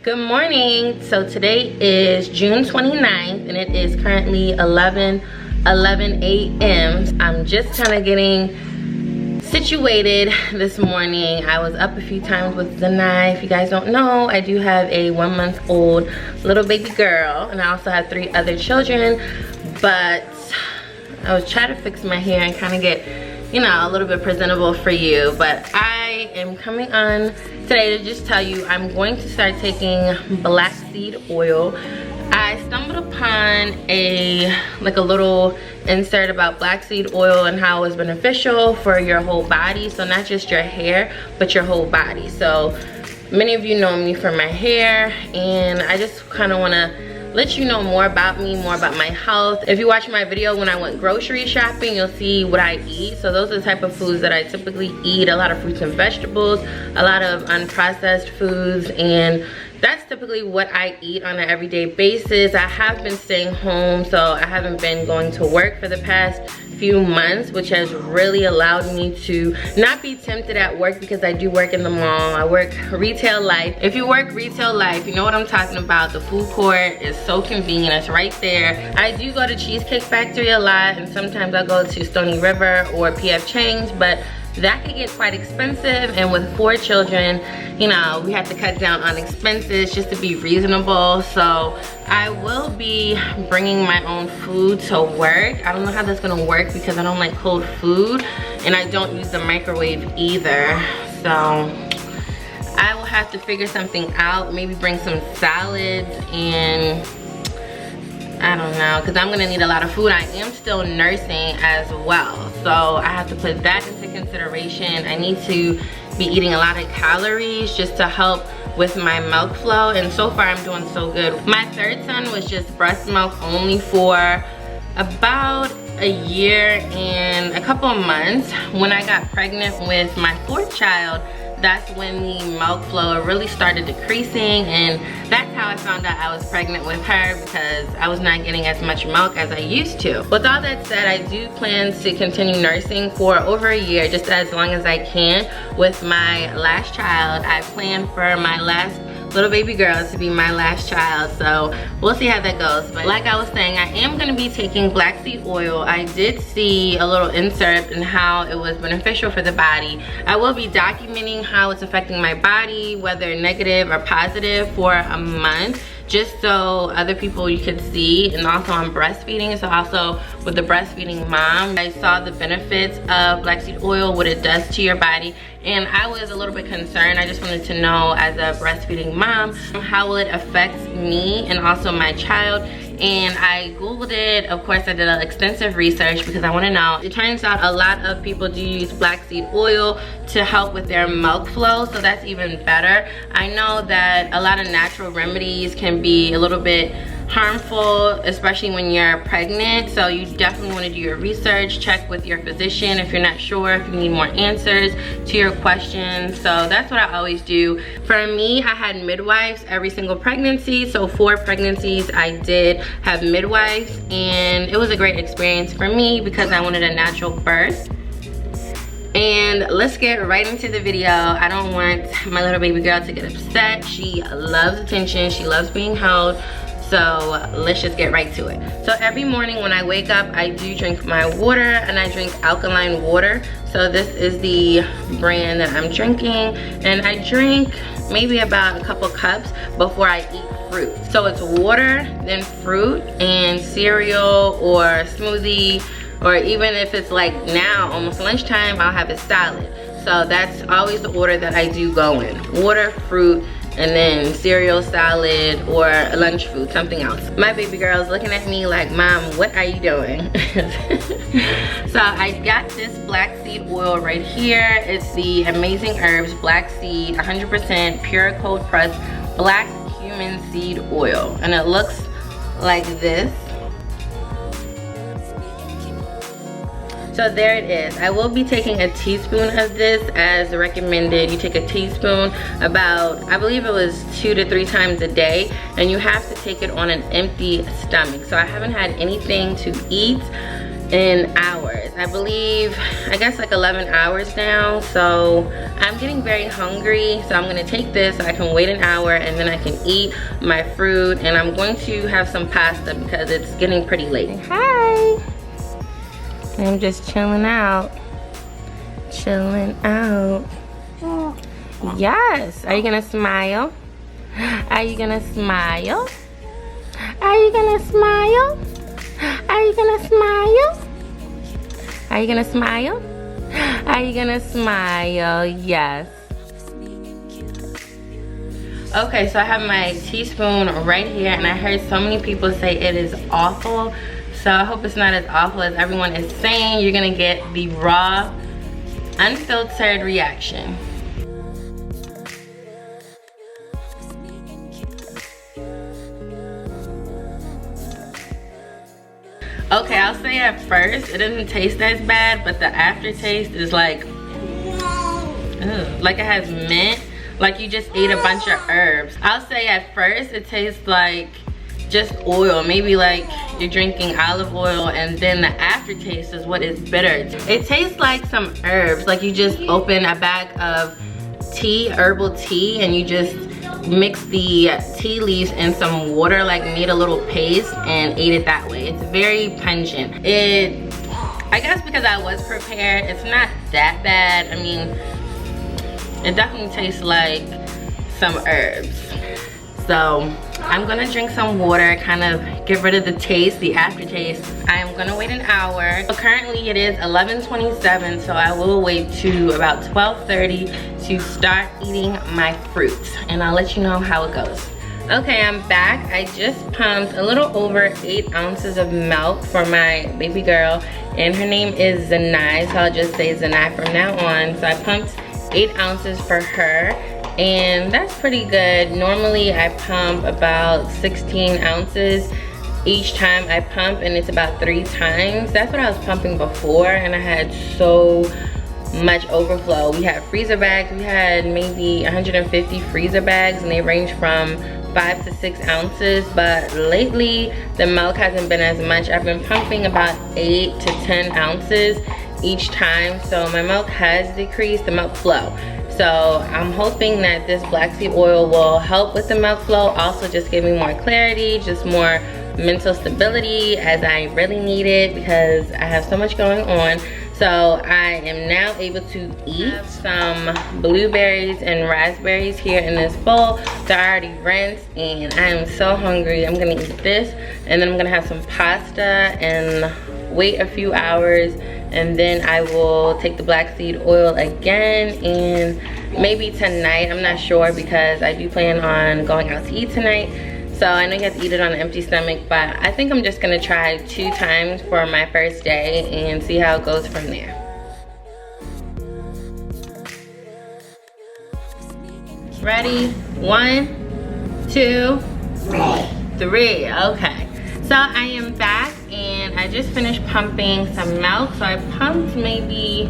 Good morning. So today is June 29th and it is currently 11 a.m. I'm just kind of getting situated this morning. I was up a few times with Zanai. If you guys don't know, I do have a 1-month-old little baby girl and I also have 3 other children, but I was trying to fix my hair and kind of get, you know, a little bit presentable for you. But I am coming on today to just tell you I'm going to start taking black seed oil. I stumbled upon a little insert about black seed oil and how it's beneficial for your whole body. So not just your hair, but your whole body. So many of you know me for my hair, and I just kind of want to let you know more about me, more about my health. If you watch my video when I went grocery shopping, you'll see what I eat. So those are the type of foods that I typically eat. A lot of fruits and vegetables, a lot of unprocessed foods, and that's typically what I eat on an everyday basis. I have been staying home, so I haven't been going to work for the past few months, which has really allowed me to not be tempted at work, because I do work in the mall. I work retail life. If you work retail life, you know what I'm talking about. The food court is so convenient. It's right there. I do go to Cheesecake Factory a lot, and sometimes I go to Stony River or PF Chang's, but that could get quite expensive, and with 4 children, you know, we have to cut down on expenses just to be reasonable. So I will be bringing my own food to work. I don't know how that's gonna work because I don't like cold food, and I don't use the microwave either. So I will have to figure something out, maybe bring some salads, and I don't know, because I'm gonna need a lot of food. I am still nursing as well, so I have to put that into consideration. I need to be eating a lot of calories just to help with my milk flow, and so far I'm doing so good. My 3rd son was just breast milk only for about a year and a couple of months. When I got pregnant with my 4th child, that's when the milk flow really started decreasing, and that's how I found out I was pregnant with her, because I was not getting as much milk as I used to. With all that said, I do plan to continue nursing for over a year, just as long as I can. With my last child, I plan for my last little baby girl to be my last child, so we'll see how that goes. But like I was saying, I am going to be taking black seed oil. I did see a little insert and how it was beneficial for the body. I will be documenting how it's affecting my body, whether negative or positive, for a month, just so other people you could see. And also I'm breastfeeding, so also with the breastfeeding mom, I saw the benefits of black seed oil, what it does to your body, and I was a little bit concerned. I just wanted to know, as a breastfeeding mom, how will it affect me and also my child. And I googled it. Of course, I did an extensive research because I want to know. It turns out a lot of people do use black seed oil to help with their milk flow, so that's even better. I know that a lot of natural remedies can be a little bit harmful, especially when you're pregnant, so you definitely want to do your research. Check with your physician if you're not sure, if you need more answers to your questions. So that's what I always do. For me, I had midwives every single pregnancy, so 4 pregnancies I did have midwives, and it was a great experience for me because I wanted a natural birth. And let's get right into the video. I don't want my little baby girl to get upset. She loves attention, she loves being held. So let's just get right to it. So every morning when I wake up, I do drink my water, and I drink alkaline water. So this is the brand that I'm drinking, and I drink maybe about a couple cups before I eat fruit. So it's water, then fruit, and cereal or smoothie, or even if it's like now almost lunchtime, I'll have a salad. So that's always the order that I do go in: water, fruit, and then cereal, salad, or lunch food, something else. My baby girl's looking at me like, Mom, what are you doing? So I got this black seed oil right here. It's the Amazing Herbs Black Seed 100% pure cold pressed black cumin seed oil, and it looks like this. So there it is. I will be taking a teaspoon of this as recommended. You take a teaspoon about, I believe it was 2 to 3 times a day, and you have to take it on an empty stomach. So I haven't had anything to eat in hours. I believe, I guess like 11 hours now. So I'm getting very hungry. So I'm gonna take this so I can wait an hour and then I can eat my fruit. And I'm going to have some pasta because it's getting pretty late. Hi. I'm just chilling out. Chilling out. Yes. Are you gonna smile? Are you gonna smile? Are you gonna smile? Are you gonna smile? Are you gonna smile? Are you gonna smile? Yes. Okay, so I have my teaspoon right here, and I heard so many people say it is awful. So I hope it's not as awful as everyone is saying. You're gonna get the raw, unfiltered reaction. Okay, I'll say at first it doesn't taste as bad, but the aftertaste is like, ugh, like it has mint, like you just ate a bunch of herbs. I'll say at first it tastes like just oil, maybe like you're drinking olive oil, and then the aftertaste is what is bitter. It tastes like some herbs, like you just open a bag of tea, herbal tea, and you just mix the tea leaves in some water, like made a little paste and ate it that way. It's very pungent. I guess because I was prepared, it's not that bad. I mean, it definitely tastes like some herbs. So I'm gonna drink some water, kind of get rid of the taste, the aftertaste. I'm gonna wait an hour. So currently it is 11:27, so I will wait to about 12:30 to start eating my fruits, and I'll let you know how it goes. Okay, I'm back. I just pumped a little over 8 ounces of milk for my baby girl, and her name is Zanai, so I'll just say Zanai from now on. So I pumped 8 ounces for her, and that's pretty good. Normally I pump about 16 ounces each time I pump, and it's about 3 times. That's what I was pumping before, and I had so much overflow. We had freezer bags. We had maybe 150 freezer bags, and they range from 5 to 6 ounces, but lately the milk hasn't been as much. I've been pumping about 8 to 10 ounces each time, so my milk has decreased, the milk flow. So I'm hoping that this black seed oil will help with the milk flow, also just give me more clarity, just more mental stability, as I really need it because I have so much going on. So I am now able to eat some blueberries and raspberries here in this bowl. They're already rinsed, and I am so hungry. I'm gonna eat this, and then I'm gonna have some pasta and wait a few hours, and then I will take the black seed oil again, and maybe tonight, I'm not sure because I do plan on going out to eat tonight. So I know you have to eat it on an empty stomach, but I think I'm just gonna try 2 times for my first day and see how it goes from there. Ready? 1, 2, 3. Okay. So I am back, and I just finished pumping some milk. So I pumped maybe,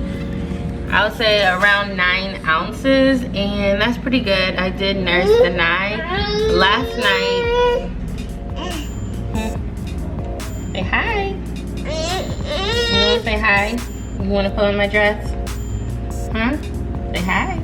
I would say around 9 ounces, and that's pretty good. I did nurse the night. Last night. Say hi. You wanna say hi? You wanna pull in my dress? Huh? Say hi.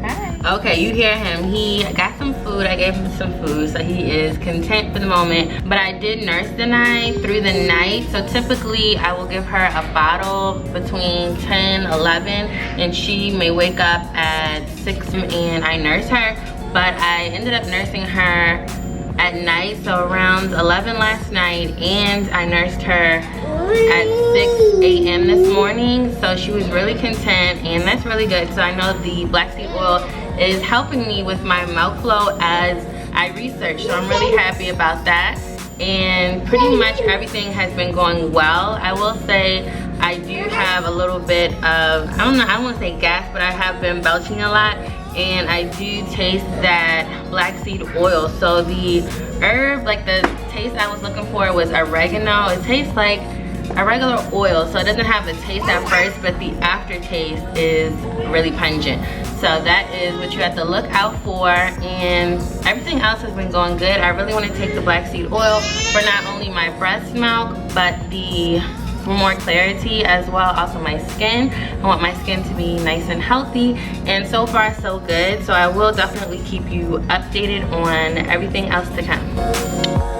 Hi. Okay, you hear him. He got some food. I gave him some food, so he is content for the moment. But I did nurse the night through the night. So typically I will give her a bottle between 10, 11, and she may wake up at 6 and I nurse her. But I ended up nursing her at night, so around 11 last night, and I nursed her at 6 a.m. this morning. So she was really content, and that's really good. So I know the black seed oil is helping me with my milk flow as I research, so I'm really happy about that. And pretty much everything has been going well. I will say I do have a little bit of, I don't know, I won't say gas, but I have been belching a lot, and I do taste that black seed oil. So the herb, like the taste I was looking for was oregano. It tastes like a regular oil, so it doesn't have a taste at first, but the aftertaste is really pungent. So that is what you have to look out for, and everything else has been going good. I really want to take the black seed oil for not only my breast milk, but the for more clarity as well. Also my skin, I want my skin to be nice and healthy, and so far so good. So I will definitely keep you updated on everything else to come.